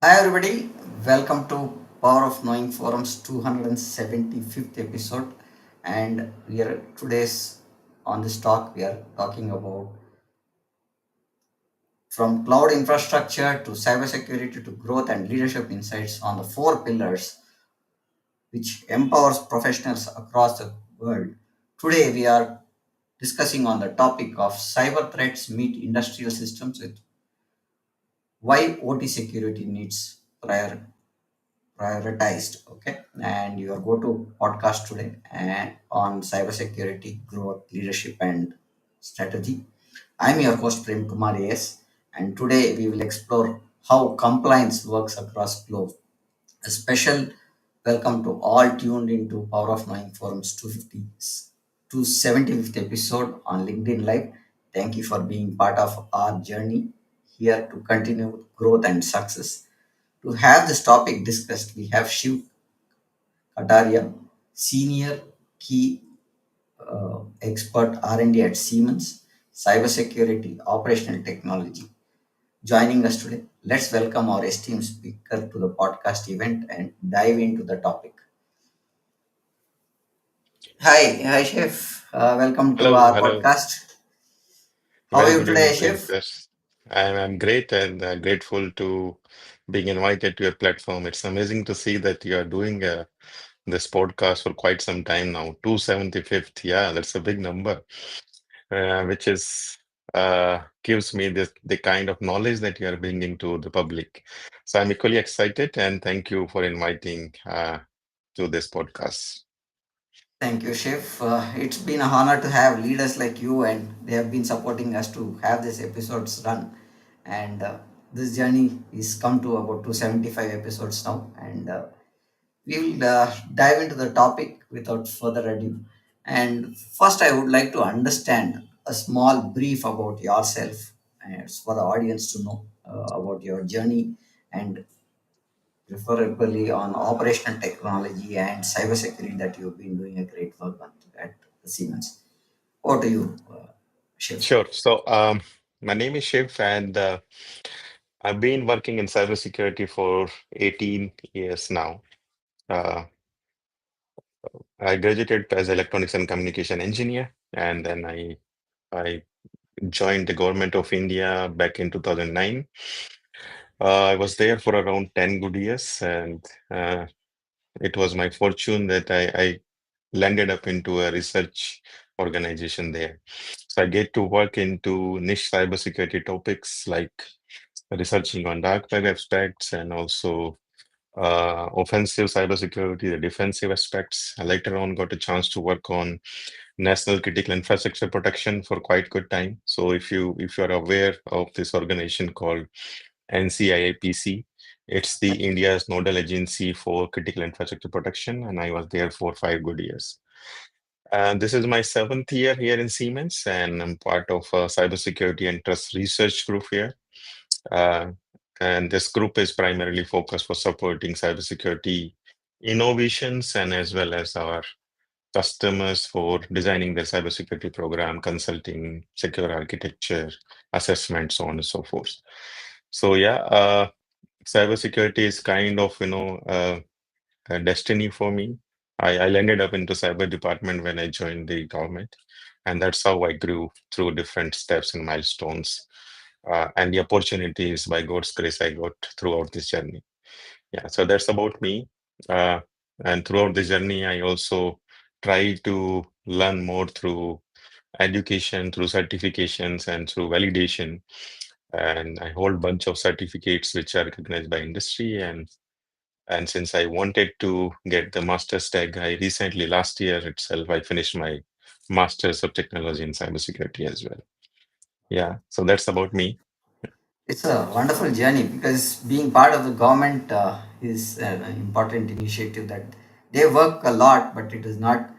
Hi everybody, welcome to Power of Knowing Forum's 275th episode. And we are today's on this talk, we are talking about from cloud infrastructure to cybersecurity to growth and leadership insights on the four pillars which empowers professionals across the world. Today we are discussing on the topic of cyber threats meet industrial systems with why OT security needs prioritized. Okay, and your go-to podcast today and on cybersecurity growth leadership and strategy. I'm your host Prem Kumar, yes, and today we will explore how compliance works across globe. A special welcome to all tuned into Power of Knowing Forum's 250 275th episode on LinkedIn Live. Thank you for being part of our journey here to continue growth and success. To have this topic discussed, we have Shiv Kataria, Senior Key Expert R&D at Siemens, Cybersecurity Operational Technology, joining us today. Let's welcome our esteemed speaker to the podcast event and dive into the topic. Hi, Chef. Welcome to Hello, our hello. podcast. How are Very you good evening, today, Prince. Chef? Yes, I'm great and grateful to being invited to your platform. It's amazing to see that you are doing this podcast for quite some time now. 275th, yeah, that's a big number, which is gives me the kind of knowledge that you are bringing to the public. So I'm equally excited and thank you for inviting to this podcast. Thank you, Chef. It's been an honor to have leaders like you, and they have been supporting us to have these episodes run. And this journey is come to about 275 episodes now, and we will dive into the topic without further ado. And first, I would like to understand a small brief about yourself, and it's for the audience to know about your journey and preferably on operational technology and cybersecurity that you've been doing a great work on at Siemens. Over to you, Shiv. Sure. So, my name is Shiv, and I've been working in cybersecurity for 18 years now. Uh, I graduated as electronics and communication engineer, and then I joined the government of India back in 2009. I was there for around 10 good years, and it was my fortune that I landed up into a research organization there. So I get to work into niche cybersecurity topics like researching on dark web aspects and also offensive cybersecurity, the defensive aspects. I later on got a chance to work on national critical infrastructure protection for quite good time. So if you are aware of this organization called NCIAPC, it's the India's nodal agency for critical infrastructure protection, and I was there for 5 good years. This is my seventh year here in Siemens, and I'm part of a cybersecurity and trust research group here. Uh, and this group is primarily focused for supporting cybersecurity innovations and as well as our customers for designing their cybersecurity program, consulting, secure architecture, assessment, so on and so forth. So yeah, cybersecurity is kind of a destiny for me. I landed up into cyber department when I joined the government, and that's how I grew through different steps and milestones and the opportunities by God's grace I got throughout this journey. Yeah, so that's about me. Uh, and throughout the journey, I also try to learn more through education, through certifications, and through validation. And I hold bunch of certificates which are recognized by industry. And since I wanted to get the master's tag, I recently, last year itself, I finished my master's of technology in cybersecurity as well. Yeah, so that's about me. It's a wonderful journey because being part of the government is an important initiative that they work a lot, but it is not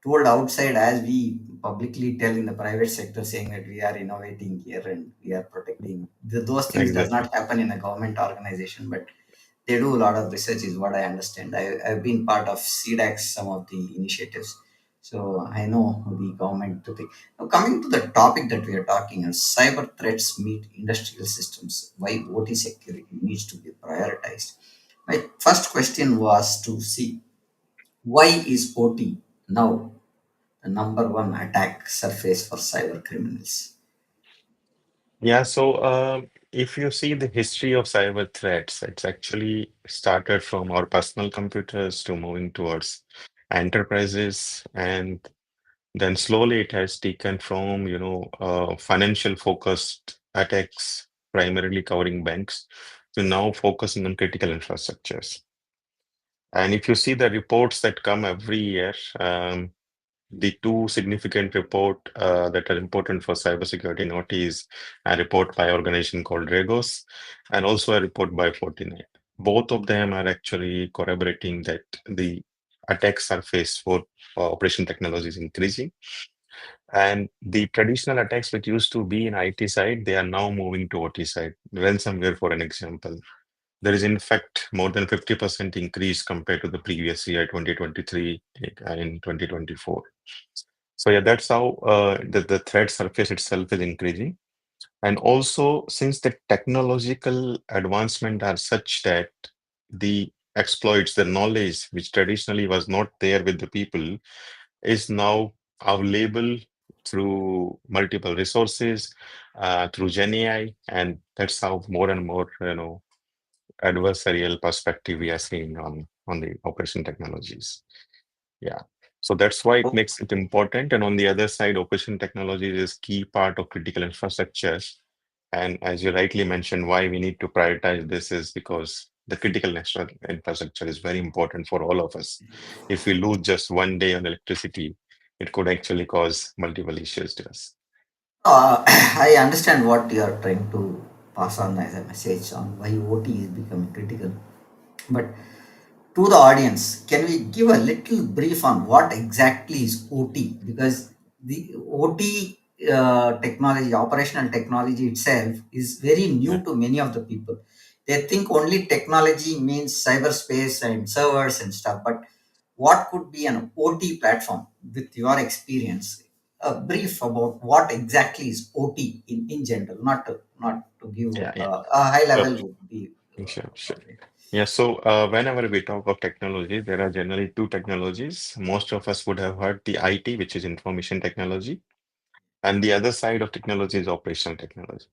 told outside as we publicly tell in the private sector, saying that we are innovating here and we are protecting. Those things does Exactly. not happen in a government organization, but they do a lot of research, is what I understand. I've been part of CDAX, some of the initiatives. So I know the government to think. Now coming to the topic that we are talking, cyber threats meet industrial systems. Why OT security needs to be prioritized. My first question was to see why is OT now the number one attack surface for cyber criminals? Yeah, so if you see the history of cyber threats, it's actually started from our personal computers to moving towards enterprises, and then slowly it has taken from, financial focused attacks, primarily covering banks, to now focusing on critical infrastructures. And if you see the reports that come every year, the two significant report that are important for cybersecurity note is a report by organization called Regos and also a report by Fortinet. Both of them are actually corroborating that the attack surface for operation technology is increasing. And the traditional attacks which used to be in IT side, they are now moving to OT side. Ransomware, for an example. There is in fact more than 50% increase compared to the previous year, 2023, in 2024. So yeah, that's how the threat surface itself is increasing. And also, since the technological advancement are such that the exploits, the knowledge which traditionally was not there with the people, is now available through multiple resources, through Gen AI, and that's how more and more, adversarial perspective we are seeing on the operation technologies. Yeah. So that's why it makes it important. And on the other side, operation technologies is key part of critical infrastructures. And as you rightly mentioned, why we need to prioritize this is because the critical infrastructure is very important for all of us. If we lose just one day on electricity, it could actually cause multiple issues to us. I understand what you are trying to pass on as a message on why OT is becoming critical. But to the audience, can we give a little brief on what exactly is OT? Because the OT technology, operational technology itself, is very Yeah. new to many of the people. They think only technology means cyberspace and servers and stuff. But what could be an OT platform with your experience? A brief about what exactly is OT in general, not to give Yeah. Yeah. a high So, level would be sure, sure. great. Yeah, so whenever we talk of technology, there are generally two technologies. Most of us would have heard the IT, which is information technology, and the other side of technology is operational technology.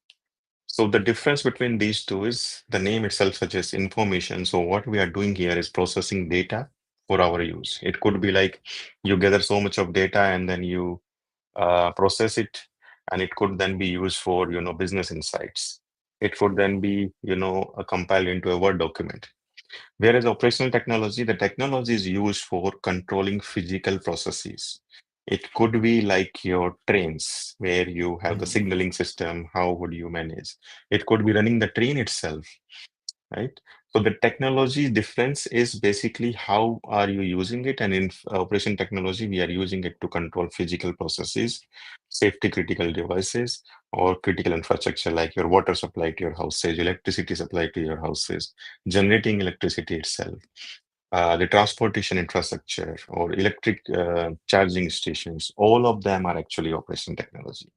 So the difference between these two is the name itself suggests information. So what we are doing here is processing data for our use. It could be like you gather so much of data and then you process it, and it could then be used for business insights. It could then be compiled into a Word document. Whereas operational technology, the technology is used for controlling physical processes. It could be like your trains, where you have the Mhm. signaling system. How would you manage? It could be running the train itself, right? So the technology difference is basically how are you using it, and in operation technology, we are using it to control physical processes, safety critical devices, or critical infrastructure like your water supply to your houses, electricity supply to your houses, generating electricity itself, the transportation infrastructure, or electric charging stations. All of them are actually operation technology.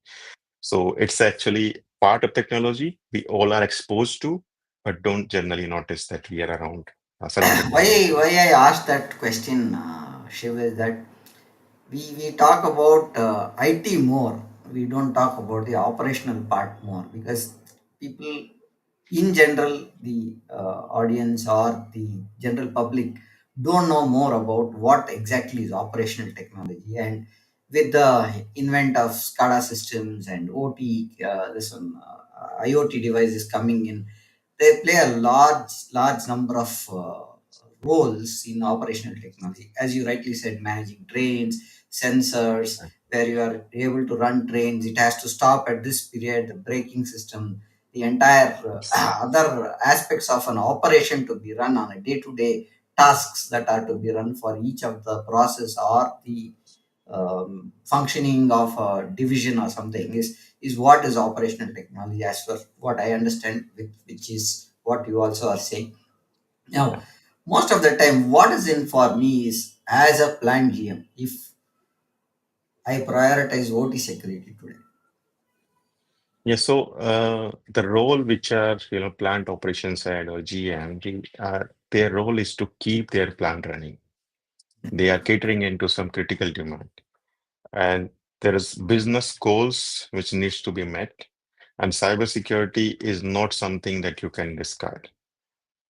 So it's actually part of technology we all are exposed to, but don't generally notice that we are around, surrounded by why all of them. why I asked that question, Shiv, is that we talk about IT more. We don't talk about the operational part more because people in general, the audience or the general public don't know more about what exactly is operational technology. And with the invent of SCADA systems and OT, this one, IoT devices coming in, they play a large number of roles in operational technology. As you rightly said, managing trains, sensors, where you are able to run trains, it has to stop at this period, the braking system, the entire other aspects of an operation to be run on a day-to-day tasks that are to be run for each of the process or the functioning of a division or something is what is operational technology as per what I understand, which is what you also are saying. Now, Yeah. most of the time, what is in for me is as a plant GM, if I prioritize OT security today. Yeah, so the role which are plant operations side or GM, their role is to keep their plant running. They are catering into some critical demand, and there is business goals which needs to be met, and cybersecurity is not something that you can discard.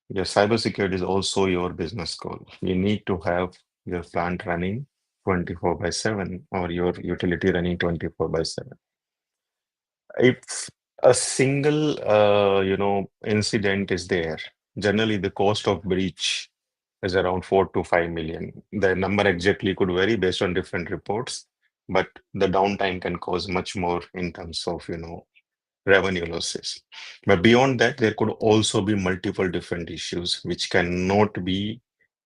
Your cybersecurity is also your business goal. You need to have your plant running 24 by 7 or your utility running 24 by 7. If a single incident is there, generally the cost of breach is around 4 to 5 million. The number exactly could vary based on different reports, but the downtime can cause much more in terms of revenue losses. But beyond that, there could also be multiple different issues which cannot be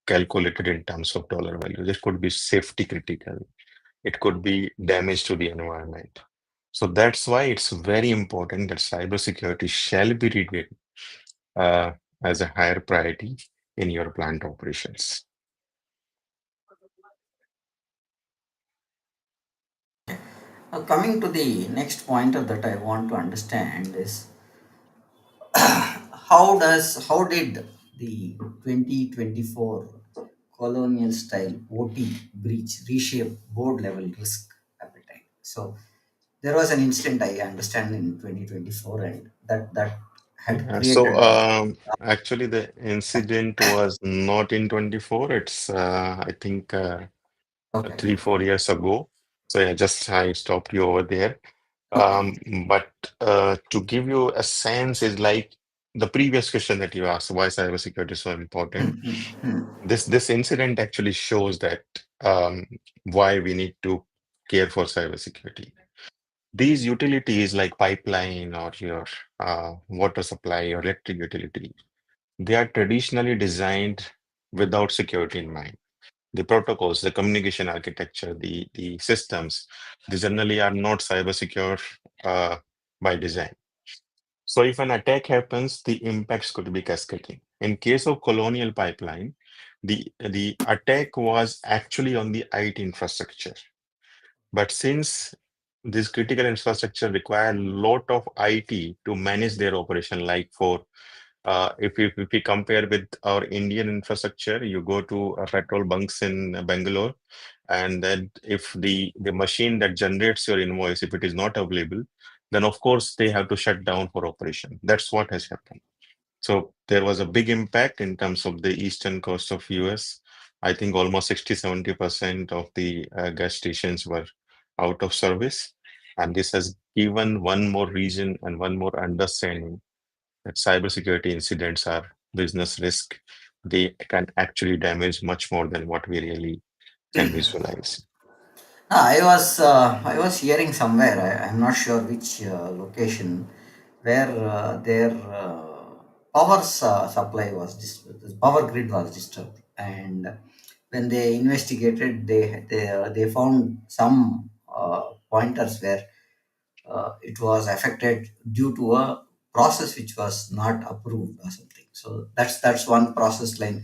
calculated in terms of dollar value. This could be safety critical. It could be damage to the environment. So that's why it's very important that cybersecurity shall be treated uh, as a higher priority in your plant operations. Coming to the next pointer that I want to understand is how did the 2024 colonial style OT breach reshape board level risk appetite? So there was an incident I understand in 2024, and that had Yeah, so created a actually the incident was not in 24. It's I think okay. 3, 4 years ago. So yeah, just I stopped you over there. Okay. But to give you a sense is like the previous question that you asked, why cybersecurity is so important. This incident actually shows that why we need to care for cybersecurity. These utilities like pipeline or your water supply or electric utility, they are traditionally designed without security in mind. The protocols, the communication architecture, the systems, they generally are not cyber secure by design. So if an attack happens, the impacts could be cascading. In case of Colonial Pipeline, the attack was actually on the IT infrastructure. But since this critical infrastructure require a lot of IT to manage their operation, like for if we compare with our Indian infrastructure, you go to petrol bunks in Bangalore, and then if the machine that generates your invoice, if it is not available, then of course they have to shut down for operation. That's what has happened. So there was a big impact in terms of the eastern coast of US. I think almost 60-70% of the gas stations were out of service. And this has given one more reason and one more understanding that cybersecurity incidents are business risk. They can actually damage much more than what we really can visualize. I was hearing somewhere. I'm not sure which location where their supply was the power grid was disturbed, and when they investigated, they found some pointers where it was affected due to a process which was not approved or something. So that's one process line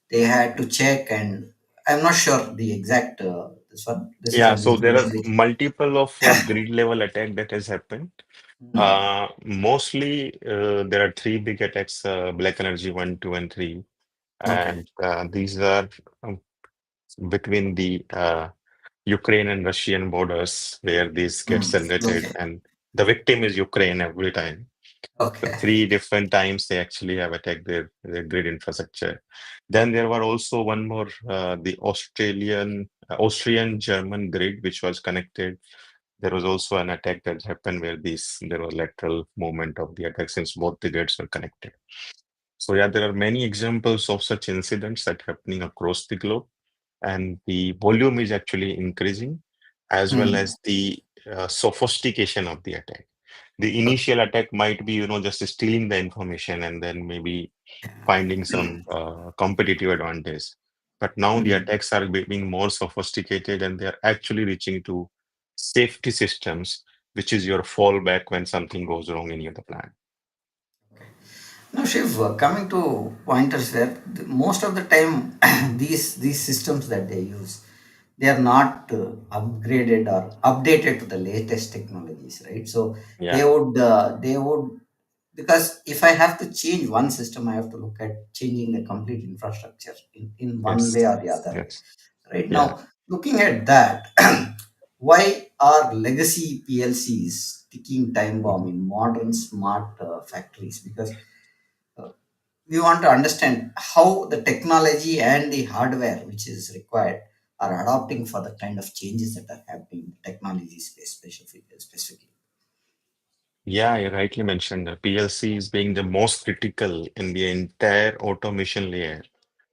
they had to check, and I'm not sure the exact this one. This is Yeah, one so there are information. multiple of grid level attack that has happened. Mostly, there are three big attacks: Black Energy 1, 2, and 3, Okay. and these are um, between the Ukraine and Russian borders where this gets generated, Okay. and the victim is Ukraine every time. So Okay. three different times they actually have attacked their grid infrastructure. Then there were also one more, the Austrian German grid, which was connected. There was also an attack that happened where there was lateral movement of the attack since both the grids were connected. So yeah, there are many examples of such incidents that happening across the globe, and the volume is actually increasing, as well Hmm. as the sophistication of the attack. The Okay. initial attack might be, just stealing the information and then maybe finding some competitive advantage. But now the Hmm. attacks are being more sophisticated and they are actually reaching to safety systems, which is your fallback when something goes wrong in your plant. Now, Shiv, coming to pointers where most of the time these systems that they use, they are not upgraded or updated to the latest technologies, right? So Yeah. they would, because if I have to change one system, I have to look at changing the complete infrastructure in one way Yes. or the other way, Yes. right? Now, Yeah. looking at that, why are legacy PLCs ticking time bomb Mhm. in modern smart factories? Because we want to understand how the technology and the hardware which is required are adopting for the kind of changes that are happening in the technology space specifically. Yeah, you rightly mentioned the PLCs being the most critical in the entire automation layer.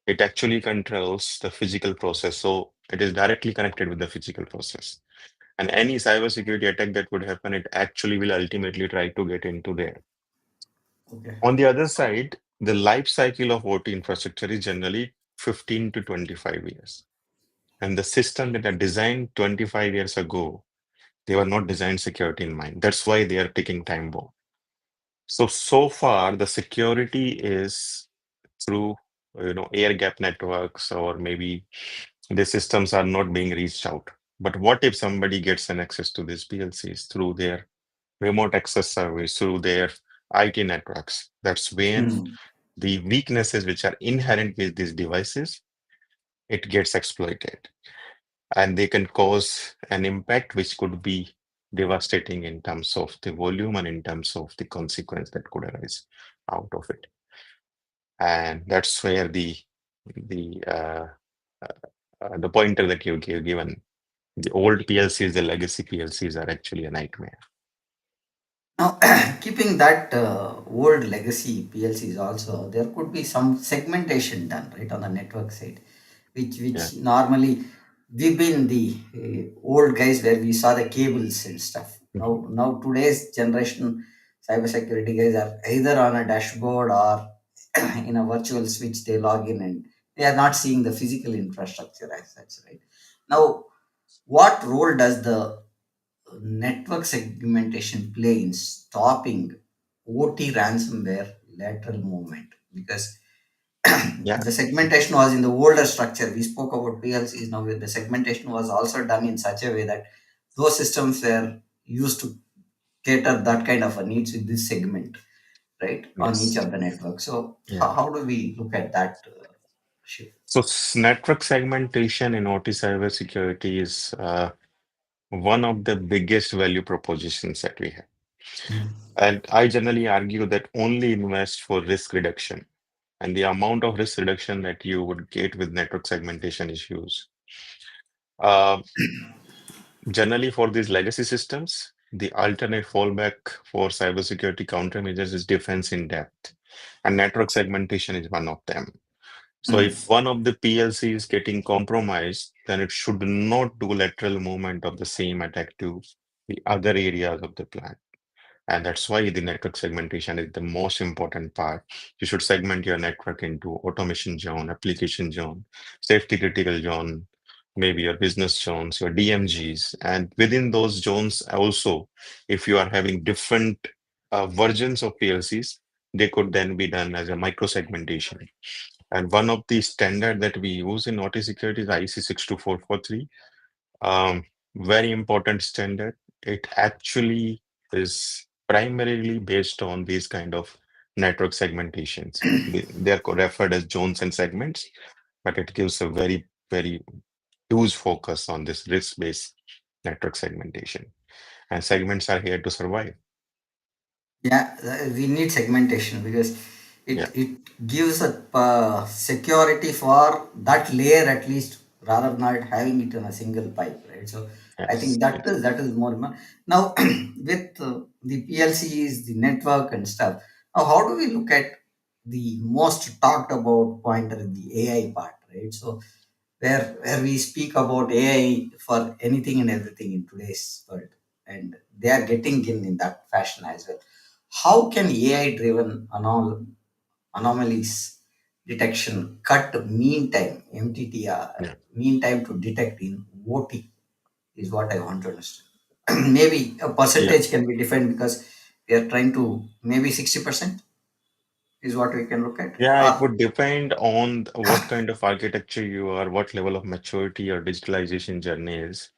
It actually controls the physical process, so it is directly connected with the physical process. And any cybersecurity attack that would happen, it actually will ultimately try to get into there. Okay. On the other side, the life cycle of OT infrastructure is generally 15 to 25 years. And the system that are designed 25 years ago, they were not designed security in mind. That's why they are taking time bomb. So far, the security is through, air gap networks, or maybe the systems are not being reached out. But what if somebody gets an access to these PLCs through their remote access service, through their IT networks? That's when Hmm. the weaknesses which are inherent with these devices, it gets exploited, and they can cause an impact which could be devastating in terms of the volume and in terms of the consequence that could arise out of it. And that's where the pointer that you gave given, the old PLCs, the legacy PLCs are actually a nightmare. Now, keeping that old legacy PLCs also, there could be some segmentation done right on the network side, Yeah. which normally we've been the old guys where we saw the cables and stuff. Mhm. Now today's generation cybersecurity guys are either on a dashboard or in a virtual switch. They log in and they are not seeing the physical infrastructure as such, right? Now, what role does the network segmentation play in stopping OT ransomware lateral movement? Because Yeah. the segmentation was in the older structure. We spoke about PLCs. Now the segmentation was also done in such a way that those systems were used to cater that kind of a needs with this segment, right, on each Yes. of the networks. So Yeah. how do we look at that shift? So network segmentation in OT cybersecurity is one of the biggest value propositions that we have. And I generally argue that only invest for risk reduction. And the amount of risk reduction that you would get with network segmentation is huge. Uh, Generally, for these legacy systems, the alternate fallback for cybersecurity countermeasures is defense in depth, and network segmentation is one of them. So, Mm. if one of the PLC is getting compromised, then it should not do lateral movement of the same attack to the other areas of the plant. And that's why the network segmentation is the most important part. You should segment your network into automation zone, application zone, safety critical zone, maybe your business zones, your DMGs. And within those zones also, if you are having different versions of PLCs, they could then be done as a micro segmentation. And one of the standard that we use in OT security is IEC 62443. Very important standard. It actually is primarily based on these kind of network segmentations. They're referred as zones and segments, but it gives a very, very huge focus on this risk-based network segmentation. And segments are here to survive. Yeah, we need segmentation because Yeah. it gives a security for that layer at least, rather than not having it in a single pipe, right? So I think Yes. Yes. that is more now with the PLCs, the network and stuff. Now, how do we look at the most talked about pointer in the AI part, right? So where we speak about AI for anything and everything in today's world, and they are getting in that fashion as well. How can AI driven anomalies detection cut mean time, MTTR, Yeah. mean time to detect in OT is what I want to understand. Maybe a Yeah. percentage can be defined because we are trying to maybe 60%. is what we can look at. Yeah, it Or would depend on what kind of architecture you are, what level of maturity your digitalization journey is.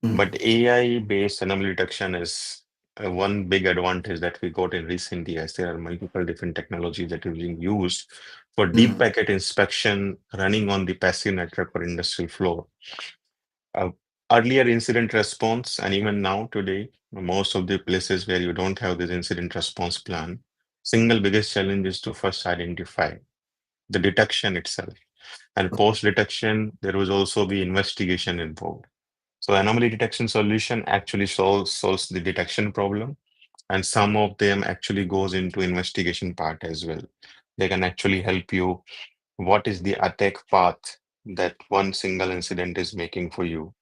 But mm, AI-based anomaly detection is one big advantage that we got in recent years. There are multiple different technologies that are being used for deep mm, packet inspection running on the passive network or industrial floor. Uh, Earlier incident response, and even now today, most of the places where you don't have this incident response plan, single biggest challenge is to first identify the detection itself. And okay, post detection, there was also the investigation involved. So anomaly detection solution actually solves the detection problem, and some of them actually goes into investigation part as well. They can actually help you. What is the attack path that one single incident is making for you,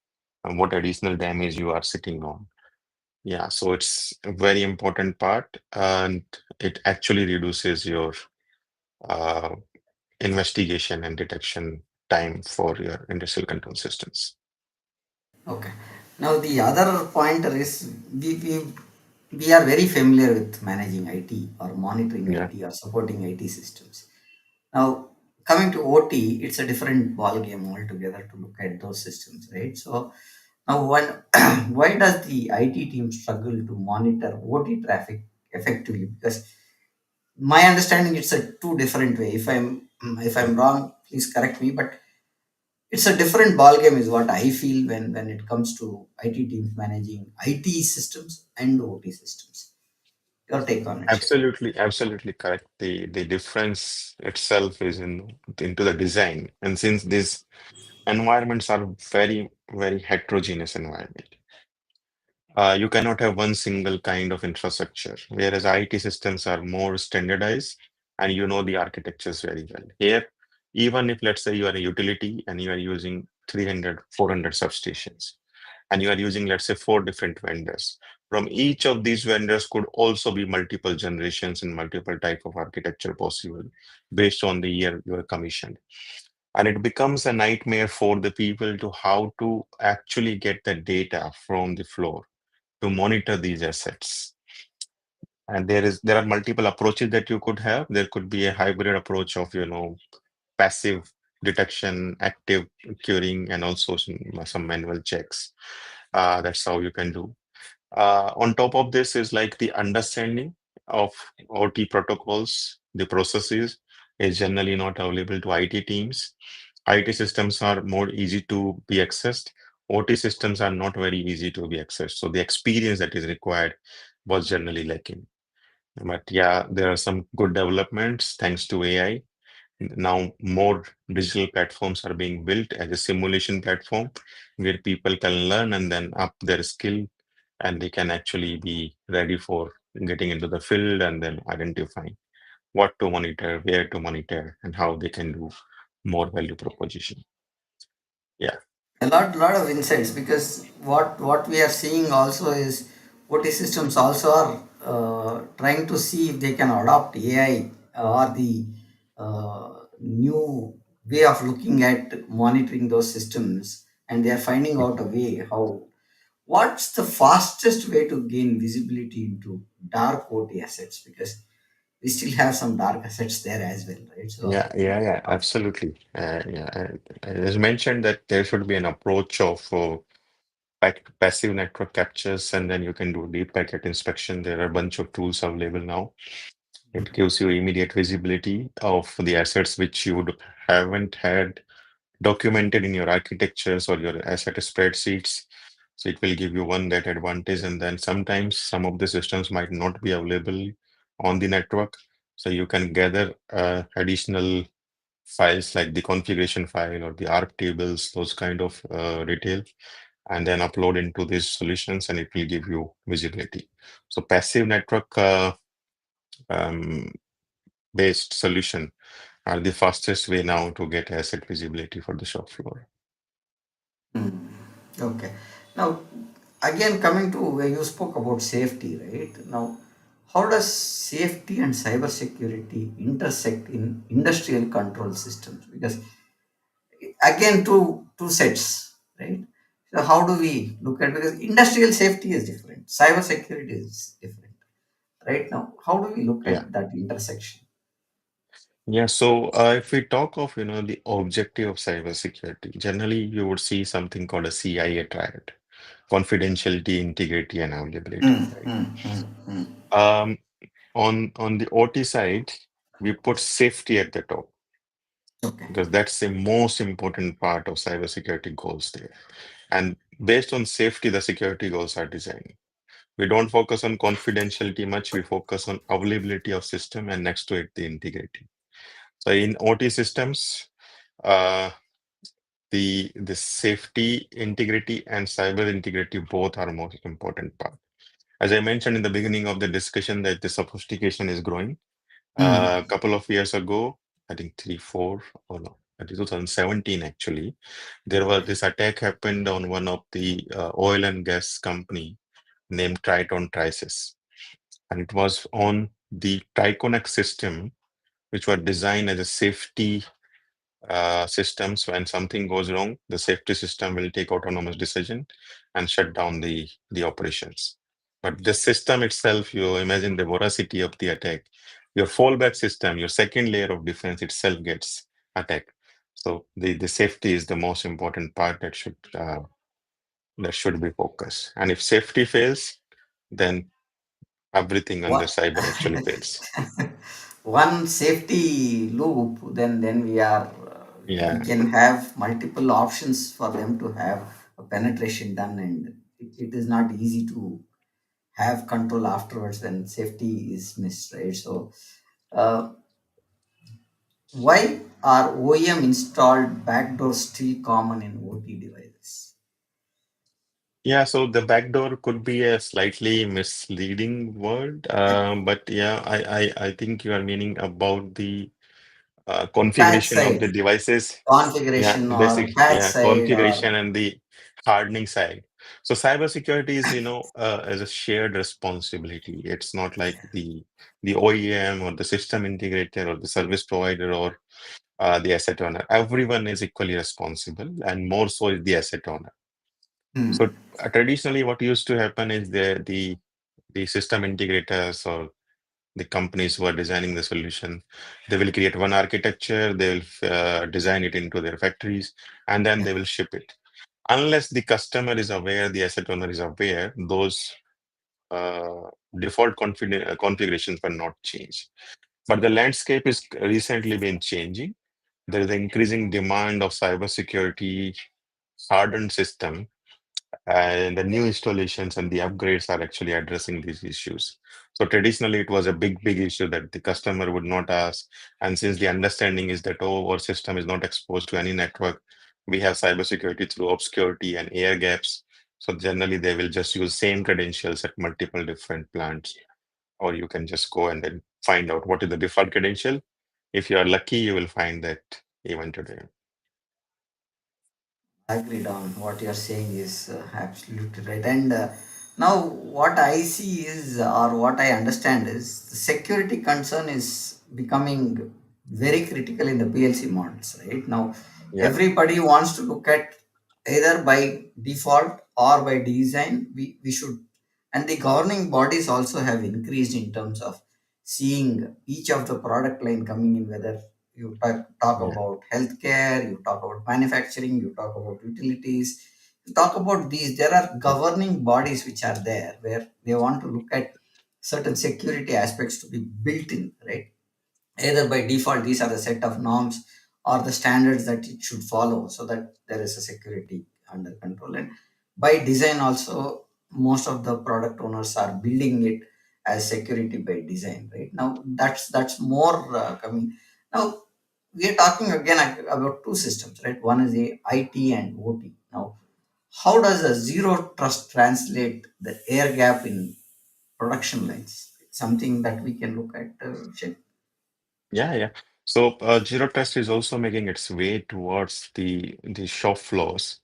and what additional damage you are sitting on? Yeah, so it's a very important part, and it actually reduces your uh, investigation and detection time for your industrial control systems. okay. Now the other pointer is we are very familiar with managing IT or monitoring Yeah, IT or supporting IT systems. Now, coming to OT, it's a different ball game altogether to look at those systems, right? So now, why does the IT team struggle to monitor OT traffic effectively? Because my understanding, it's a two different way. If I'm wrong, please correct me. But it's a different ball game, is what I feel when it comes to IT teams managing IT systems and OT systems. Your take on it, Shiv. absolutely, absolutely correct. The difference itself is into the design, and since these environments are very very heterogeneous environment, you cannot have one single kind of infrastructure. Whereas IT systems are more standardized, and you know the architectures very well. Here, even if let's say you are a utility and you are using 300, 400 substations, and you are using let's say four different vendors, from each of these vendors could also be multiple generations and multiple type of architecture possible based on the year you are commissioned, and it becomes a nightmare for the people to how to actually get the data from the floor to monitor these assets. And there are multiple approaches that you could have. There could be a hybrid approach of passive detection, active curing, and also some manual checks. That's how you can do. On top of this is like the understanding of OT protocols, the processes is generally not available to IT teams. IT systems are more easy to be accessed. OT systems are not very easy to be accessed. So the experience that is required was generally lacking. But yeah, there are some good developments thanks to AI. Now more digital platforms are being built as a simulation platform where people can learn and then up their skill, and they can actually be ready for getting into the field and then identifying what to monitor, where to monitor, and how they can do more value proposition. Yeah, A lot of insights, because what we are seeing also is OT systems also are trying to see if they can adopt AI or the new way of looking at monitoring those systems, and they are finding out a way how. What's the fastest way to gain visibility into dark OT assets? Because we still have some dark assets there as well, right? So yeah, absolutely. As mentioned that there should be an approach of passive network captures, and then you can do deep packet inspection. There are a bunch of tools available now. It gives you immediate visibility of the assets which you would haven't had documented in your architectures or your asset spreadsheets. So it will give you one that advantage, and then sometimes some of the systems might not be available on the network. So you can gather additional files like the configuration file or the ARC tables, those kind of detail, and then upload into these solutions, and it will give you visibility. So passive network um, based solution are the fastest way now to get asset visibility for the shop floor. hmm. Okay. Now, again, coming to where you spoke about safety, right? Now, how does safety and cybersecurity intersect in industrial control systems? Because again, two sets, right? So, how do we look at, because industrial safety is different, cybersecurity is different, right? Now, how do we look Yeah. at that intersection? Yeah, so if we talk of, the objective of cybersecurity, generally you would see something called a CIA triad, confidentiality, integrity, and availability, Hmm, right? hmm, hmm, hmm. Um, on the OT side, we put safety at the top Okay. because that's the most important part of cybersecurity goals there. And based on safety, the security goals are designed. We don't focus on confidentiality much, we focus on availability of system and next to it, the integrity. So in OT systems, uh, the safety, integrity, and cyber integrity both are most important part. As I mentioned in the beginning of the discussion, that the sophistication is growing. A Hmm. couple of years ago, I think three, four, or no, I think 2017 actually, there was Okay. this attack happened on one of the oil and gas company named Triton Crisis, and it was on the Triconex system, which were designed as a safety systems. When something goes wrong, the safety system will take autonomous decision and shut down the operations. But the system itself, you imagine the voracity of the attack. Your fallback system, your second layer of defense itself gets attacked. So the safety is the most important part that should be focused. And if safety fails, then everything on the What? cyber actually fails. One safety loop, then we Yeah, can have multiple options for them to have a penetration done, and it is not easy to have control afterwards when safety is missed, right? So, uh, why are OEM installed backdoors still common in OT devices? Yeah, so the backdoor could be a slightly misleading word, but yeah, I think you are meaning about the configuration of the Backside devices. Yeah, configuration or basic, yeah, backside or configuration and the hardening side. So cybersecurity is, as a shared responsibility. It's not like the OEM or the system integrator or the service provider or the asset owner. Everyone is equally responsible, and more so is the asset owner. hmm, So traditionally, what used to happen is the system integrators or the companies who are designing the solution, they will create one architecture, they will design it into their factories, and then yeah. they will ship it. Unless the customer is aware, the asset owner is aware, those uh, default configurations were not changed. But the landscape is recently been changing. There is an increasing demand of cybersecurity hardened system, and the new installations and the upgrades are actually addressing these issues. So traditionally, it was a big issue that the customer would not ask. And since the understanding is that, oh, our system is not exposed to any network, we have cybersecurity through obscurity and air gaps. So generally, they will just use same credentials at multiple different plants, or you can just go and then find out what is the default credential. If you are lucky, you will find that even today. Agreed on what you're saying is absolutely right. And now, what I see is, or what I understand is, the security concern is becoming very critical in the PLC models. Right now, Yeah, everybody wants to look at either by default or by design. We should, and the governing bodies also have increased in terms of seeing each of the product line coming in, whether you talk yeah, about healthcare, you talk about manufacturing, you talk about utilities, you talk about these. There are governing bodies which are there where they want to look at certain security aspects to be built in, right? Either by default, these are the set of norms or the standards that it should follow so that there is a security under control. And by design, also, most of the product owners are building it as security by design. Right now, that's more coming. Now, we are talking again about two systems, right? One is the IT and OT. Now, how does a zero trust translate the air gap in production lines? Something that we can look at, Shiv. yeah. So Zero Trust is also making its way towards the shop floors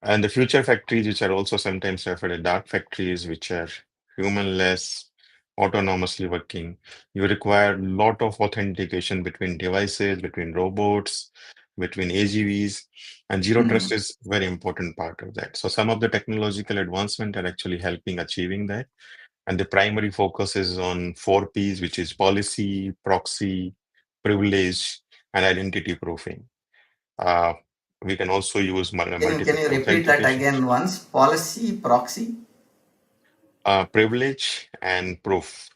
and the future factories, which are also sometimes referred as dark factories, which are humanless, autonomously working. You require a lot of authentication between devices, between robots, between AGVs, and Zero Trust Hmm. is very important part of that. So some of the technological advancement are actually helping achieving that. And the primary focus is on four Ps, which is policy, proxy, privilege, and identity proofing. Uh, we can also use Can you multi-factor repeat that authentication, again once? Policy, proxy? privilege, and proof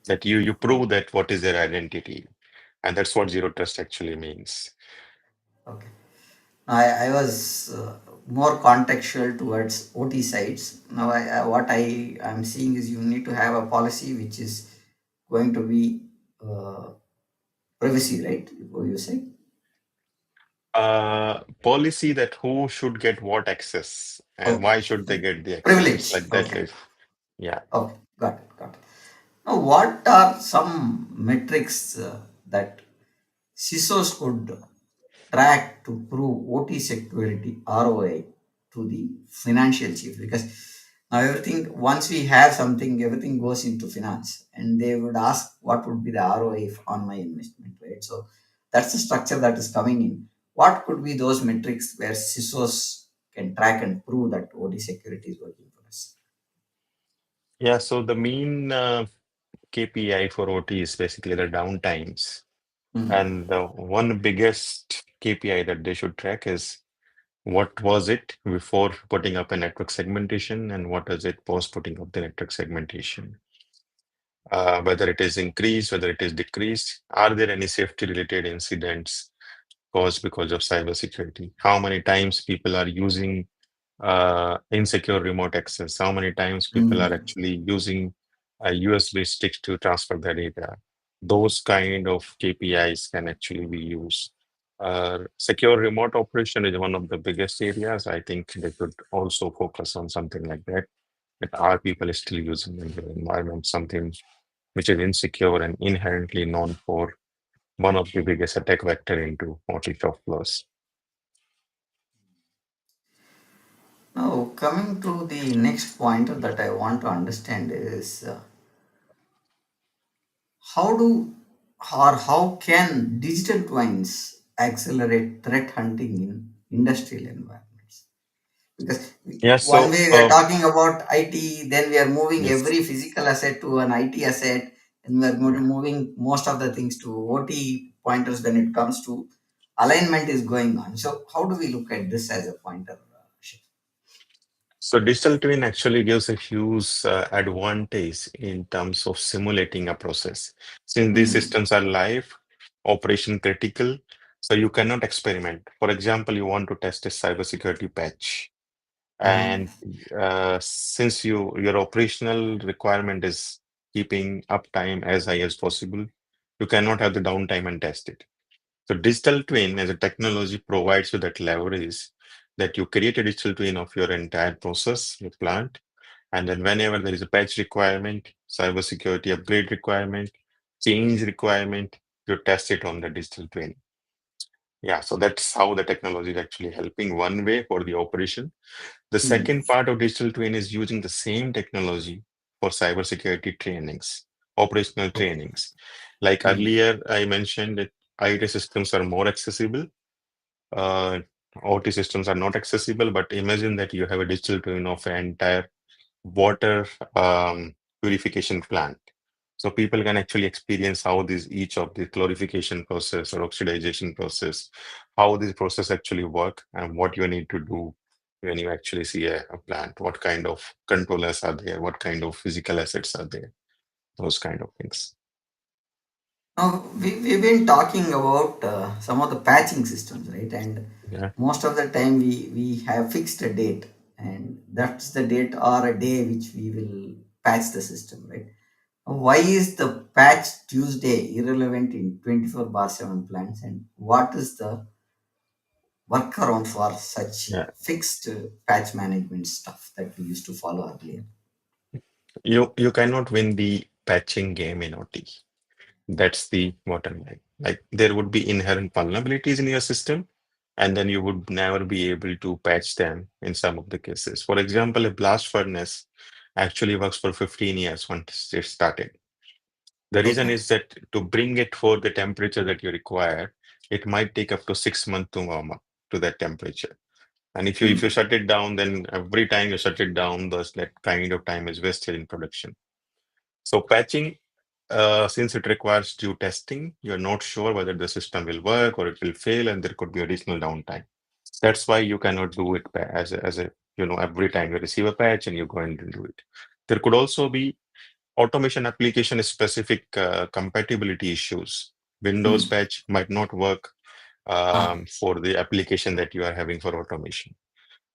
that you prove that what is their identity, and that's what zero trust actually means. Okay. I was more contextual towards OT sites. Now, what I am seeing is you need to have a policy which is going to be privacy, right? What you say? Policy that who should get what access and Okay. why should they get the access. It's Privilege. like that. Okay. If yeah. Okay. Got it. Got it. Now, what are some metrics that CISOs could track to prove OT security ROI to the financial chief? Because now everything, once we have something, everything goes into finance, and they would ask what would be the ROI on my investment, right? So that's the structure that is coming in. What could be those metrics where CISOs can track and prove that OT security is working for us? Yeah, so the mean KPI for OT is basically the downtimes. Mm. And the one biggest KPI that they should track is what was it before putting up a network segmentation and what is it post putting up the network segmentation. Whether it is increased, whether it is decreased, are there any safety related incidents caused because of cybersecurity? How many times people are using insecure remote access, how many times people are Mm. actually using a USB sticks to transfer their data. Those kind of KPIs can actually be used. Secure remote operation is one of the biggest areas. I think they could also focus on something like that. That are people still using in the environment something which is insecure and inherently known for one of the biggest attack vector into OT flows. Now, coming to the next point that I want to understand is how do or how can digital twins accelerate threat hunting in industrial environments? Because Yeah, one so way we are talking about IT, then we are moving yes. every physical asset to an IT asset, and we are moving most of the things to OT pointers when it comes to alignment is going on. So, how do we look at this as a pointer? Shiv? So digital twin actually gives a huge advantage in terms of simulating a process. Since these Mm, systems are live, operation critical, so you cannot experiment. For example, you want to test a cybersecurity patch, mm, and since your operational requirement is keeping uptime as high as possible, you cannot have the downtime and test it. So digital twin as a technology provides you that leverage that you create a digital twin of your entire process, your plant, and then whenever there is a patch requirement, cybersecurity upgrade requirement, change requirement, you test it on the digital twin. Yeah, so that's how the technology is actually helping one way for the operation. The mm, second part of digital twin is using the same technology for cybersecurity trainings, operational okay. trainings. Like Mm, earlier, I mentioned that IT systems are more accessible. Uh, OT systems are not accessible, but imagine that you have a digital twin of an entire water purification plant. So people can actually experience how this each of the clarification process or oxidization process, how this process actually work and what you need to do when you actually see a plant, what kind of controllers are there, what kind of physical assets are there, those kind of things. Now, we've been talking about some of the patching systems, right? And Yeah. most of the time we have fixed a date, and that's the date or a day which we will patch the system, right? Why is the patch Tuesday irrelevant in 24 bar 7 plans, and what is the workaround for such Yeah. fixed patch management stuff that we used to follow earlier? You cannot win the patching game in OT. That's the bottom line. Like there would be inherent vulnerabilities in your system, and then you would never be able to patch them in some of the cases. For example, a blast furnace actually works for 15 years once it started. The reason Okay. is that to bring it for the temperature that you require, it might take up to 6 months to warm up to that temperature. And if you Hmm. shut it down, then every time you shut it down, thus that kind of time is wasted in production. So patching since it requires due testing, you're not sure whether the system will work or it will fail, and there could be additional downtime. That's why you cannot do it as a every time you receive a patch and you go and do it. There could also be automation application specific compatibility issues. Windows Mm. patch might not work Ah, for the application that you are having for automation.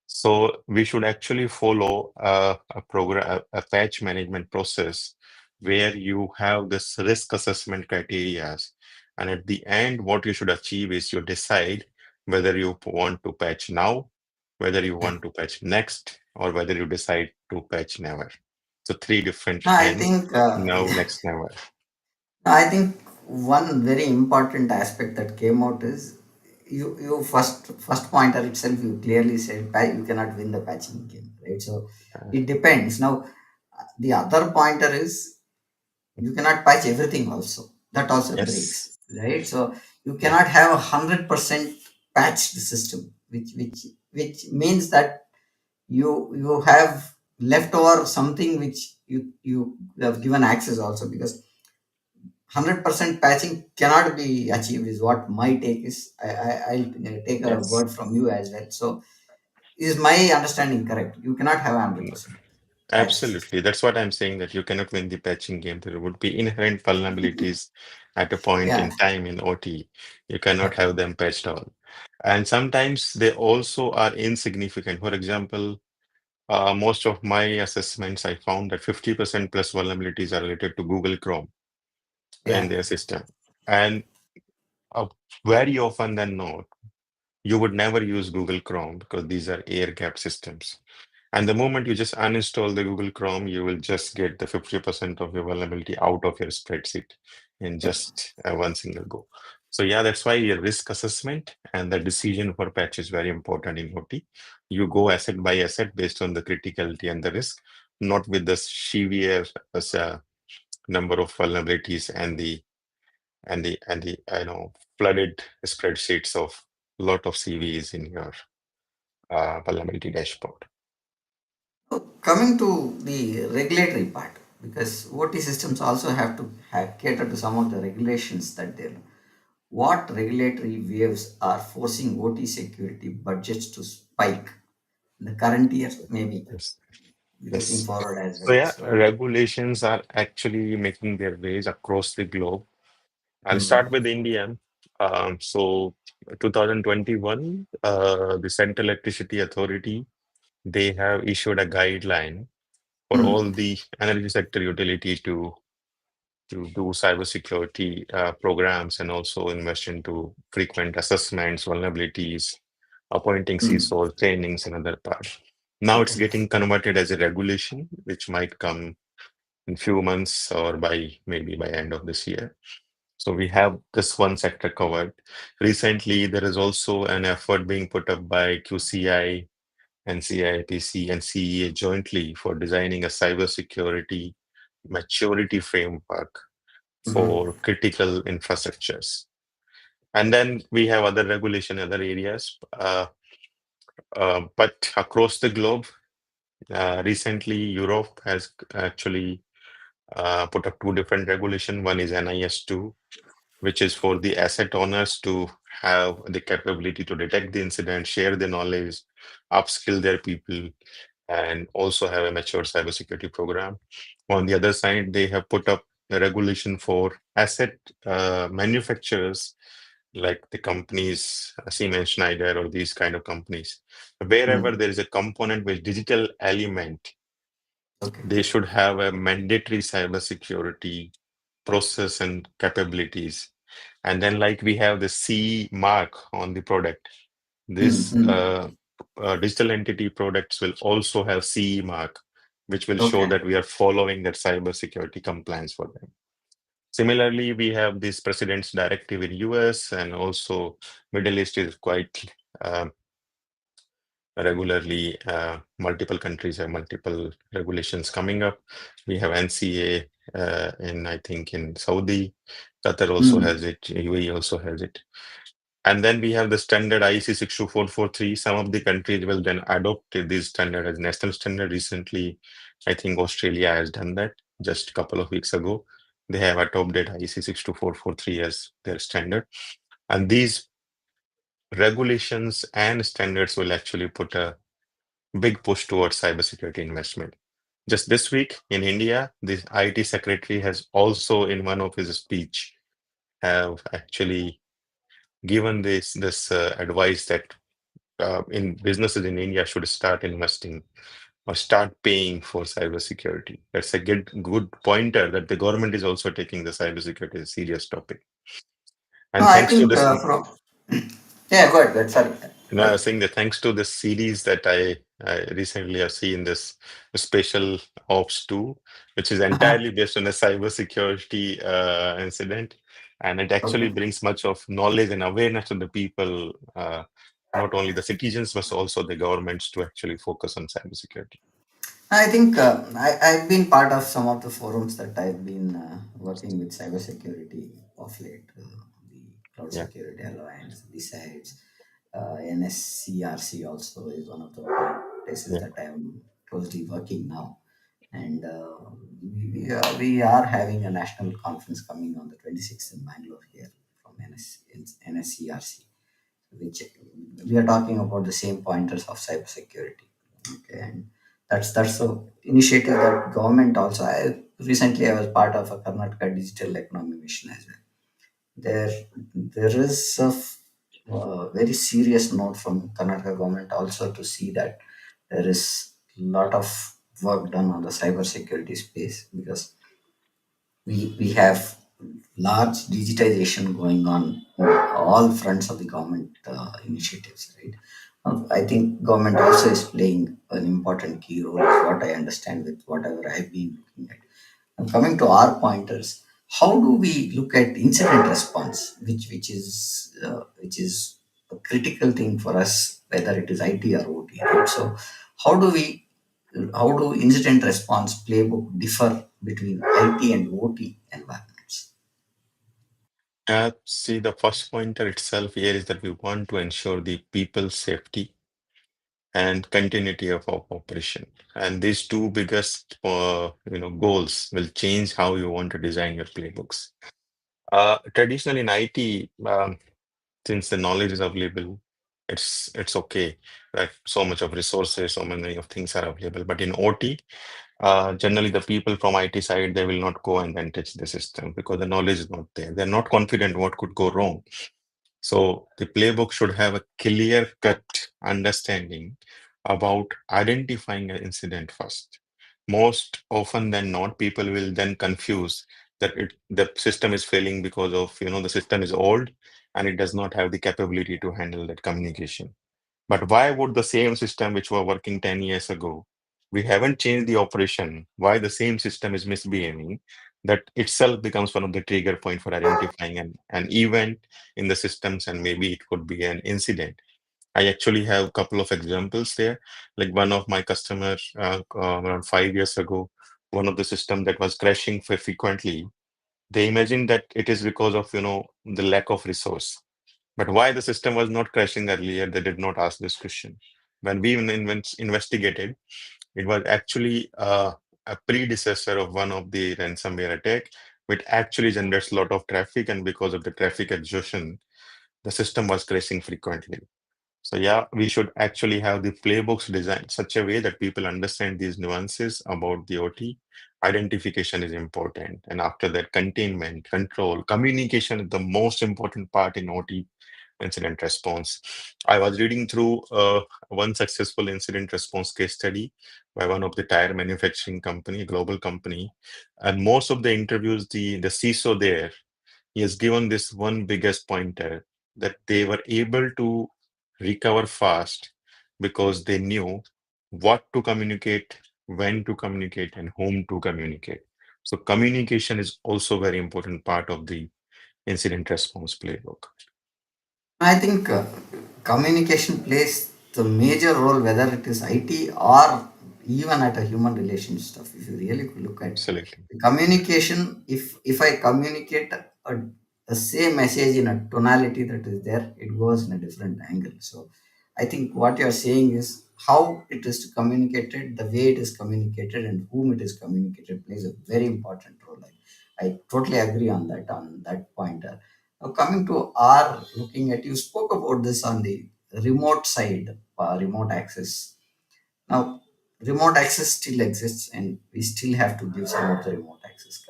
So we should actually follow a program, a patch management process where you have this risk assessment criteria. And at the end, what you should achieve is you decide whether you want to patch now, whether you yeah. want to patch next, or whether you decide to patch never. So three different No, I ends, think now, next, never. I think one very important aspect that came out is you first pointer itself you clearly said you cannot win the patching game, right? So Uh, it depends. Now the other pointer is you cannot patch everything also. That also breaks, yes, right? So you yeah, cannot have 100% patched system, which means that you have left over something which you have given access also, because 100% patching cannot be achieved is what my take is. I'll take a yes. word from you as well. So is my understanding correct? You cannot have 100% patched system. Absolutely. That's what I'm saying, that you cannot win the patching game. There would be inherent vulnerabilities at a point Yeah. in time in OT. You cannot Okay. have them patched all. And sometimes they also are insignificant. For example, most of my assessments, I found that 50% plus vulnerabilities are related to Google Chrome in Yeah. their system. And uh, very often than not, you would never use Google Chrome because these are air-gapped systems. And the moment you just uninstall the Google Chrome, you will just get the 50% of your vulnerability out of your spreadsheet in Yeah. just one single go. So yeah, that's why your risk assessment and the decision for patch is very important in OT. You go asset by asset based on the criticality and the risk, not with the sheer number of vulnerabilities and the flooded spreadsheets of lot of CVs in your vulnerability dashboard. So coming to the regulatory part, because OT systems also have to cater to some of the regulations that they're. What regulatory waves are forcing OT security budgets to spike in the current year, maybe Yes. looking Yes. forward as So well? yeah, So, regulations are actually making their ways across the globe. I'll start mm, with India. So 2021, the Central Electricity Authority, they have issued a guideline for all mm, the energy sector utility to do cybersecurity programs and also invest into frequent assessments, vulnerabilities, appointing mm, CISO, trainings, and other parts. Now it's okay. getting converted as a regulation, which might come in few months or by maybe by end of this year. So we have this one sector covered. Recently, there is also an effort being put up by QCI and CIPC and CEA jointly for designing a cybersecurity maturity framework Mhm. for critical infrastructures. And then we have other regulation in other areas. But across the globe, recently Europe has actually put up two different regulation. One is NIS2, which is for the asset owners to have the capability to detect the incident, share the knowledge, upskill their people, and also have a mature cybersecurity program. On the other side, they have put up a regulation for asset manufacturers like the companies, Siemens, Schneider, or these kind of companies. Wherever Mm, there is a component with digital element, okay. they should have a mandatory cybersecurity process and capabilities. And then, like we have the CE mark on the product, Mm, this mm, digital entity products will also have CE mark, which will show okay. that we are following that cybersecurity compliance for them. Similarly, we have this President's Directive in US and also Middle East is quite uh, regularly. Multiple countries have multiple regulations coming up. We have NCA in I think in Saudi, Qatar also Mm, has it, UAE also has it. And then we have the standard IEC 62443. Some of the countries will then adopt this standard as national standard. Recently, I think Australia has done that just a couple of weeks ago. They have adopted IEC 62443 as their standard. And these regulations and standards will actually put a big push towards cybersecurity investment. Just this week in India, the IT secretary has also, in one of his speech, have actually given this advice that in businesses in India should start investing or start paying for cybersecurity. That's a good pointer that the government is also taking the cybersecurity as a serious topic. No, And I thanks to think this, from yeah, go ahead, go ahead. Sorry, I sorry. was saying that thanks to this series that I recently have seen this Special Ops 2, which is entirely based on a cybersecurity incident. And it actually Okay. brings much of knowledge and awareness to the people, not only the citizens, but also the governments to actually focus on cybersecurity. I think I've been part of some of the forums that I've been working with cybersecurity of late. The Cloud Yeah, Security Alliance, besides NSCRC also is one of the places yeah, that I'm closely working now. And we are having a national conference coming on the 26th in Bangalore here from NSCRC, which we are talking about the same pointers of cybersecurity. Okay, and that's the initiative that government also. I was part of a Karnataka digital economy mission as well. There is very serious note from Karnataka government also to see that there is a lot of work done on the cybersecurity space, because we have large digitization going on all fronts of the government initiatives, right? I think government also is playing an important key role, is what I understand with whatever I've been looking at. And coming to our pointers, how do we look at incident response, which is a critical thing for us, whether it is IT or OT, right? So how do we how do incident response playbook differ between IT and OT environments? see, the first pointer itself here is that we want to ensure the people's safety and continuity of operation. And these two biggest, goals will change how you want to design your playbooks. Traditionally in IT, since the knowledge is available, it's okay that so much of resources, so many of things are available. But in OT, generally the people from IT side, they will not go and then touch the system because the knowledge is not there. They're not confident what could go wrong. So the playbook should have a clear cut understanding about identifying an incident first. Most often than not, people will then confuse that the system is failing because of, the system is old and it does not have the capability to handle that communication. But why would the same system which were working 10 years ago, we haven't changed the operation, why the same system is misbehaving, that itself becomes one of the trigger point for identifying an event in the systems, and maybe it could be an incident. I actually have a couple of examples there. Like one of my customers around 5 years ago, one of the system that was crashing frequently, they imagined that it is because of, the lack of resource. But why the system was not crashing earlier, they did not ask this question. When we investigated, it was actually a predecessor of one of the ransomware attack, which actually generates a lot of traffic, and because of the traffic exhaustion, the system was crashing frequently. So yeah, we should actually have the playbooks designed such a way that people understand these nuances about the OT. Identification is important, and after that, containment, control, communication is the most important part in OT incident response. I was reading through one successful incident response case study by one of the tire manufacturing company, global company, and most of the interviews, the CISO there, he has given this one biggest pointer that they were able to recover fast because they knew what to communicate, when to communicate, and whom to communicate. So communication is also very important part of the incident response playbook. I think communication plays the major role, whether it is IT or even at a human relation stuff. If you really look at Absolutely. the communication, if I communicate the same message in a tonality that is there, it goes in a different angle. So I think what you are saying is how it is communicated, the way it is communicated, and whom it is communicated plays a very important role. I totally agree on that point. Now coming to our looking at, you spoke about this on the remote side, remote access. Now, remote access still exists, and we still have to give some of the remote access.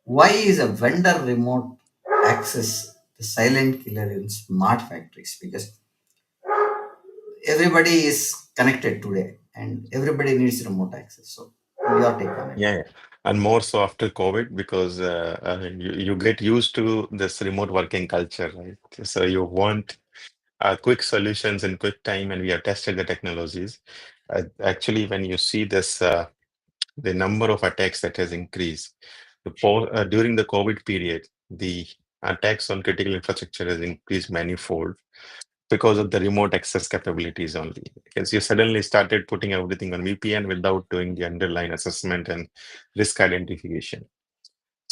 Why is a vendor remote access the silent killer in smart factories? Because everybody is connected today, and everybody needs remote access. So, your take on it. Yeah, yeah. And more so after COVID because you get used to this remote working culture, right? So you want quick solutions in quick time, and we have tested the technologies. Actually, when you see this, the number of attacks that has increased during the COVID period, the attacks on critical infrastructure has increased manifold because of the remote access capabilities only. Because you suddenly started putting everything on VPN without doing the underlying assessment and risk identification.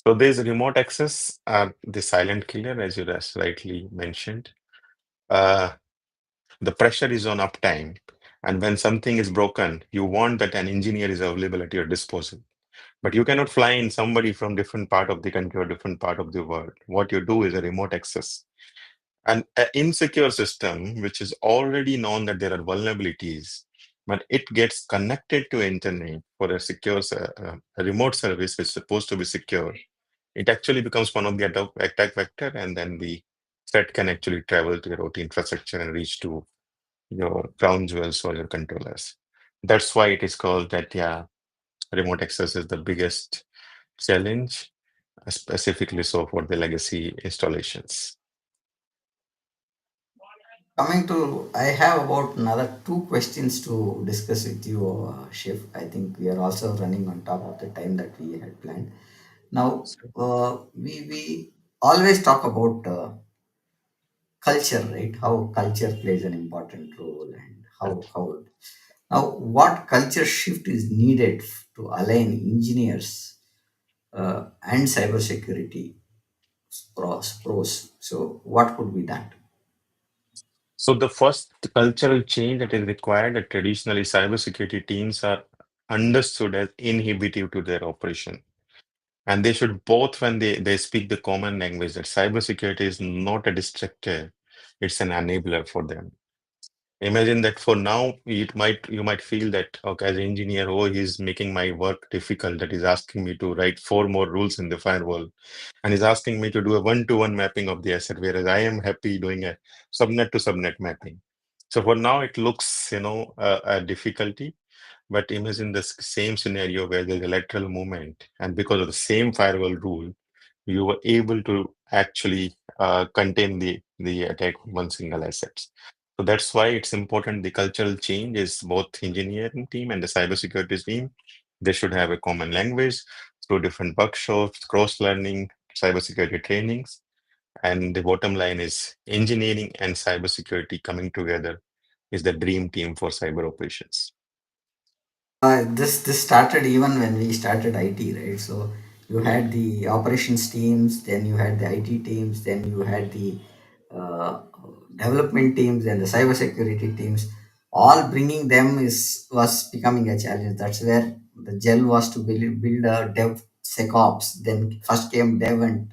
So these remote access are the silent killer, as you just rightly mentioned. Uh, the pressure is on uptime. And when something is broken, you want that an engineer is available at your disposal. But you cannot fly in somebody from different part of the country or different part of the world. What you do is a remote access. An insecure system, which is already known that there are vulnerabilities, but it gets connected to internet for a a remote service which is supposed to be secure. It actually becomes one of the attack vector, and then the threat can actually travel to your OT infrastructure and reach to your crown jewels or your controllers. That's why it is called that, yeah, remote access is the biggest challenge, specifically so for the legacy installations. Coming to, I have about another two questions to discuss with you, Shiv. I think we are also running on top of the time that we had planned. Now, we always talk about culture, right? How culture plays an important role, and how now what culture shift is needed to align engineers and cybersecurity pros. So, what could be that? So the first cultural change that is required that traditionally cybersecurity teams are understood as inhibitive to their operation. And they should both, when they speak the common language, that cybersecurity is not a distractor, it's an enabler for them. Imagine that for now, you might feel that okay, as an engineer, oh, he's making my work difficult, that he's asking me to write four more rules in the firewall, and he's asking me to do a one-to-one mapping of the asset, whereas I am happy doing a subnet to subnet mapping. So for now, it looks, a difficulty, but imagine the same scenario where there's a lateral movement, and because of the same firewall rule, you were able to actually contain the attack on one single asset. So that's why it's important. The cultural change is both engineering team and the cybersecurity team. They should have a common language through different workshops, cross learning, cybersecurity trainings. And the bottom line is engineering and cybersecurity coming together is the dream team for cyber operations. This started even when we started IT, right? So you Yeah. had the operations teams, then you had the IT teams, then you had the uh, development teams and the cybersecurity teams. All bringing them is was becoming a challenge. That's where the gel was to build a dev secops. Then first came dev and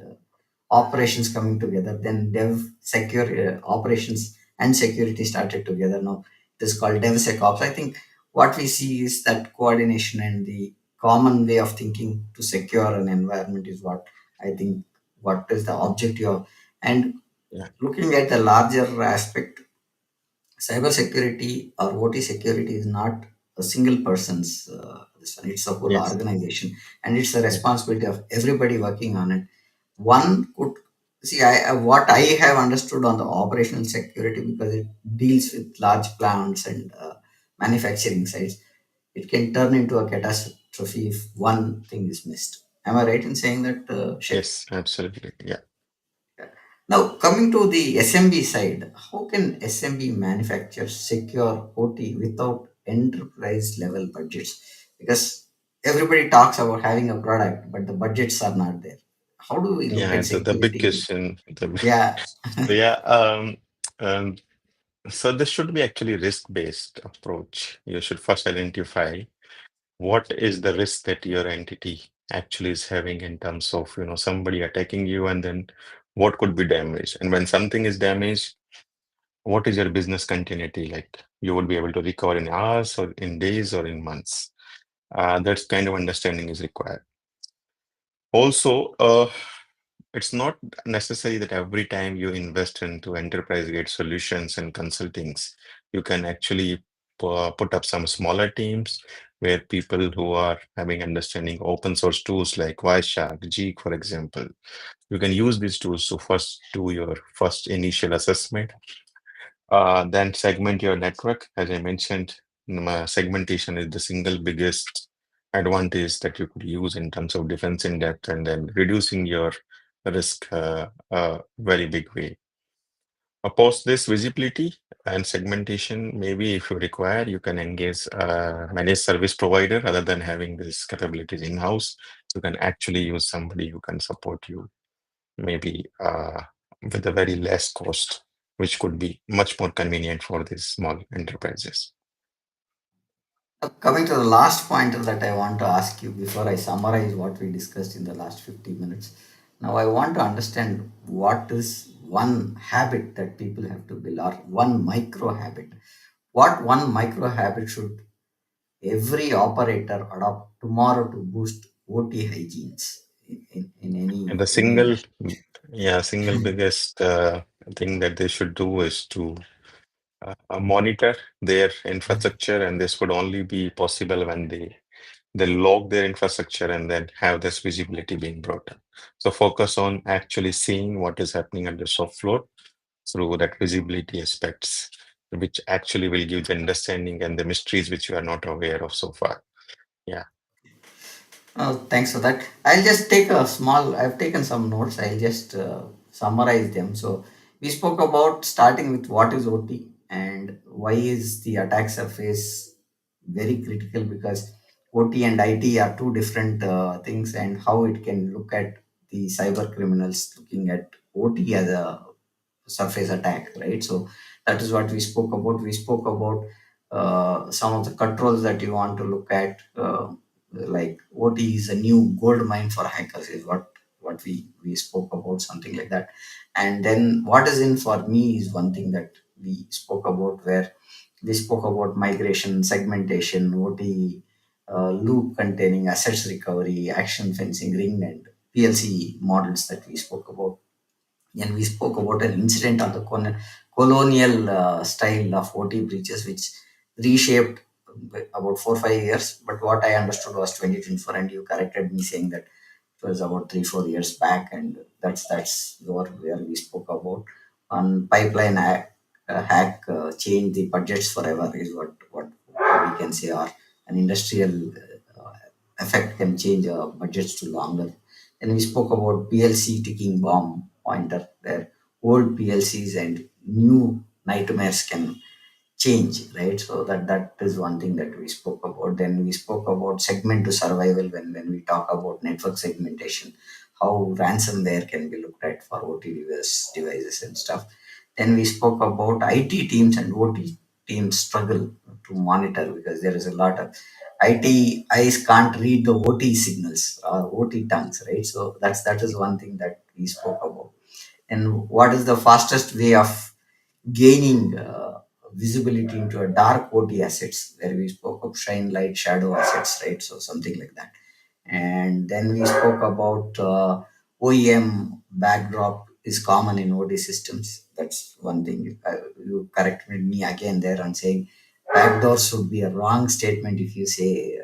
operations coming together. Then dev secure operations and security started together. Now it is called DevSecOps. I think what we see is that coordination and the common way of thinking to secure an environment is what I think what is the objective of. And Yeah. looking at the larger aspect, cybersecurity or OT security is not a single person's this one. It's a whole Yes. organization, and it's the Yeah. responsibility of everybody working on it. One could see what I have understood on the operational security, because it deals with large plants and manufacturing sites. It can turn into a catastrophe if one thing is missed. Am I right in saying that, Shiv? Yes. Absolutely. Yeah. Now, coming to the SMB side, how can SMB manufacturers secure OT without enterprise level budgets? Because everybody talks about having a product, but the budgets are not there. How do we look Yeah. at The big security? question. Yeah, So yeah. Um, so this should be actually risk-based approach. You should first identify what is the risk that your entity actually is having in terms of, somebody attacking you, and then what could be damaged. And when something is damaged, what is your business continuity like? You will be able to recover in hours or in days or in months. That kind of understanding is required. Also, it's not necessary that every time you invest into enterprise grade solutions and consultings, you can actually put up some smaller teams where people who are having understanding open source tools like Wireshark, Geek, for example. You can use these tools to first do your first initial assessment, then segment your network. As I mentioned, segmentation is the single biggest advantage that you could use in terms of defense in depth and then reducing your risk a very big way. Post this visibility and segmentation, maybe if you require, you can engage a managed service provider rather than having these capabilities in-house. You can actually use somebody who can support you, maybe with a very less cost, which could be much more convenient for these small enterprises. Coming to the last point that I want to ask you before I summarize what we discussed in the last 50 minutes. Now, I want to understand what is one habit that people have to build, or one micro habit. What one micro habit should every operator adopt tomorrow to boost OT hygienes in And the any. single biggest thing that they should do is to monitor their infrastructure, and this would only be possible when they log their infrastructure and then have this visibility being brought up. So focus on actually seeing what is happening at the shop floor through that visibility aspects, which actually will give the understanding and the mysteries which you are not aware of so far. Yeah. Thanks for that. I've taken some notes. I'll just summarize them. So, we spoke about starting with what is OT and why is the attack surface very critical, because OT and IT are two different things, and how it can look at the cyber criminals looking at OT as a surface attack, right? So that is what we spoke about. We spoke about some of the controls that you want to look at, like what is a new gold mine for hackers is what we spoke about, something like that. And then what is in for me is one thing that we spoke about, where we spoke about migration, segmentation, OT, loop containing assets recovery, action fencing, ring, and PLC models that we spoke about. And we spoke about an incident on the colonial style of OT breaches, which reshaped about 4 5 years. But what I understood was 2024, and you corrected me saying that it was about 3 4 years back, and that's where we spoke about on pipeline hack change the budgets forever is what we can say, or an industrial effect can change budgets to longer. Then we spoke about PLC ticking bomb pointer, where old PLCs and new nightmares can change, right? So that is one thing that we spoke about. Then we spoke about segment to survival, when we talk about network segmentation, how ransomware can be looked at for OT devices and stuff. Then we spoke about IT teams and OT teams struggle to monitor, because there is a lot of IT eyes can't read the OT signals or OT tongues, right? So that is one thing that we spoke about. And what is the fastest way of gaining visibility into a dark OT assets, where we spoke of shine light shadow assets, right? So something like that. And then we spoke about OEM backdrop is common in OT systems. That's one thing. You corrected me again there on saying backdoor should be a wrong statement if you say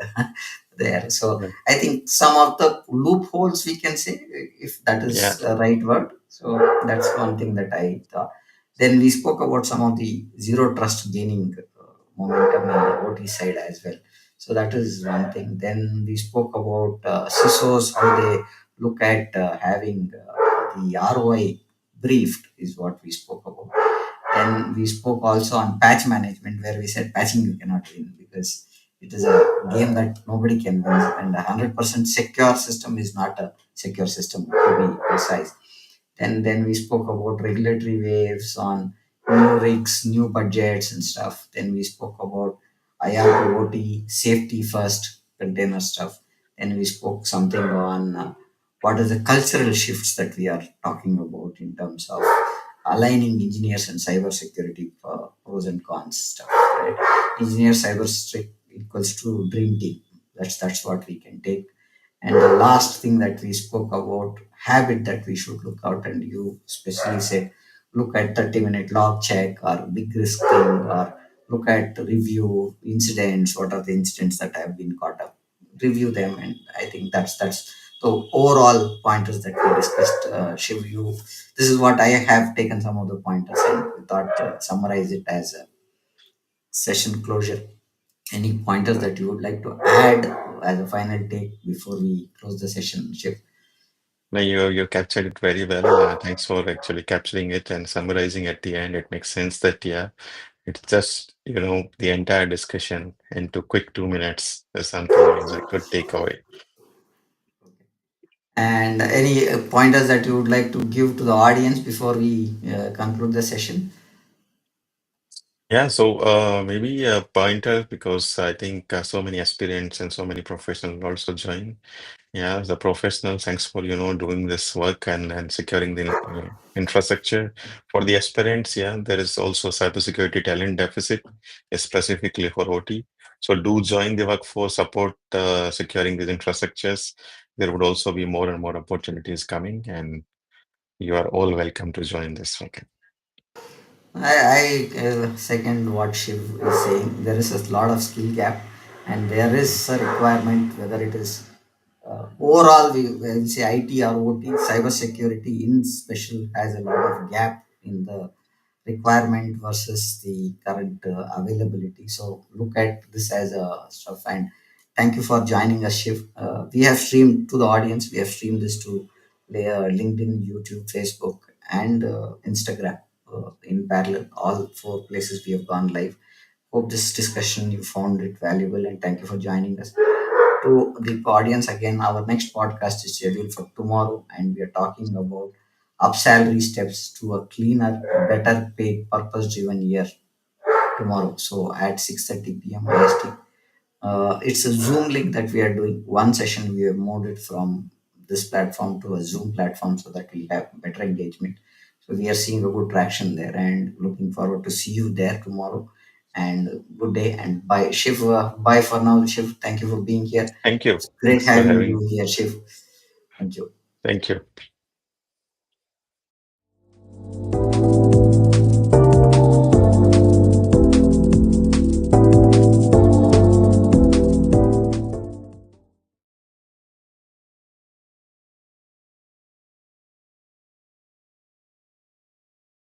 there. So Yeah. I think some of the loopholes we can say, if that Yeah. is a right word. So that's one thing that I thought. Then we spoke about some of the zero trust gaining momentum in the OT side as well. So that is one thing. Then we spoke about CISOs, how they look at having the ROI briefed is what we spoke about. Then we spoke also on patch management, where we said patching you cannot win, because it is a game that nobody can win, and a 100% secure system is not a secure system, to be precise. Then we spoke about regulatory waves on new rigs, new budgets and stuff. Then we spoke about IR to OT, safety first container stuff. and we spoke something on what are the cultural shifts that we are talking about in terms of aligning engineers and cybersecurity pros and cons stuff. Right? Engineer cyber equals to dream team. That's what we can take. And the last thing that we spoke about, habit that we should look out, and you especially said, look at 30-minute log check or big risk thing, or look at review incidents. What are the incidents that have been caught up? Review them, and I think that's the overall pointers that we discussed. Shiv, you, this is what I have taken some of the pointers and we thought summarize it as a session closure. Any pointers that you would like to add as a final take before we close the session, Shiv? No, you captured it very well. Thanks for actually capturing it and summarizing at the end. It makes sense that, yeah, it's just, the entire discussion into quick 2 minutes is something is a good takeaway. And any pointers that you would like to give to the audience before we conclude the session? Yeah, so maybe a pointer because I think so many aspirants and so many professionals also join. Yeah, the professional, thanks for, doing this work and securing the infrastructure. For the aspirants, yeah, there is also cybersecurity talent deficit, specifically for OT. So do join the workforce, support securing these infrastructures. There would also be more and more opportunities coming, and you are all welcome to join this. Okay. I second what Shiv is saying. There is a lot of skill gap, and there is a requirement, whether it is overall, we will say IT or OT, cybersecurity in special has a lot of gap in the requirement versus the current availability. So look at this as a stuff. And thank you for joining us, Shiv. We have streamed to the audience. We have streamed this to LinkedIn, YouTube, Facebook, and Instagram in parallel. All four places we have gone live. Hope this discussion you found it valuable, and thank you for joining us. To the audience again, our next podcast is scheduled for tomorrow, and we are talking about up salary steps to a cleaner, better paid, purpose driven year tomorrow. So at 6:30 p.m. IST. It's a Zoom link that we are doing. One session we have moved it from this platform to a Zoom platform so that we have better engagement. So we are seeing a good traction there and looking forward to see you there tomorrow. And good day and bye. Shiv, bye for now. Shiv, thank you for being here. Thank you. It's great Thanks for having having. you here, Shiv. Thank you. Thank you.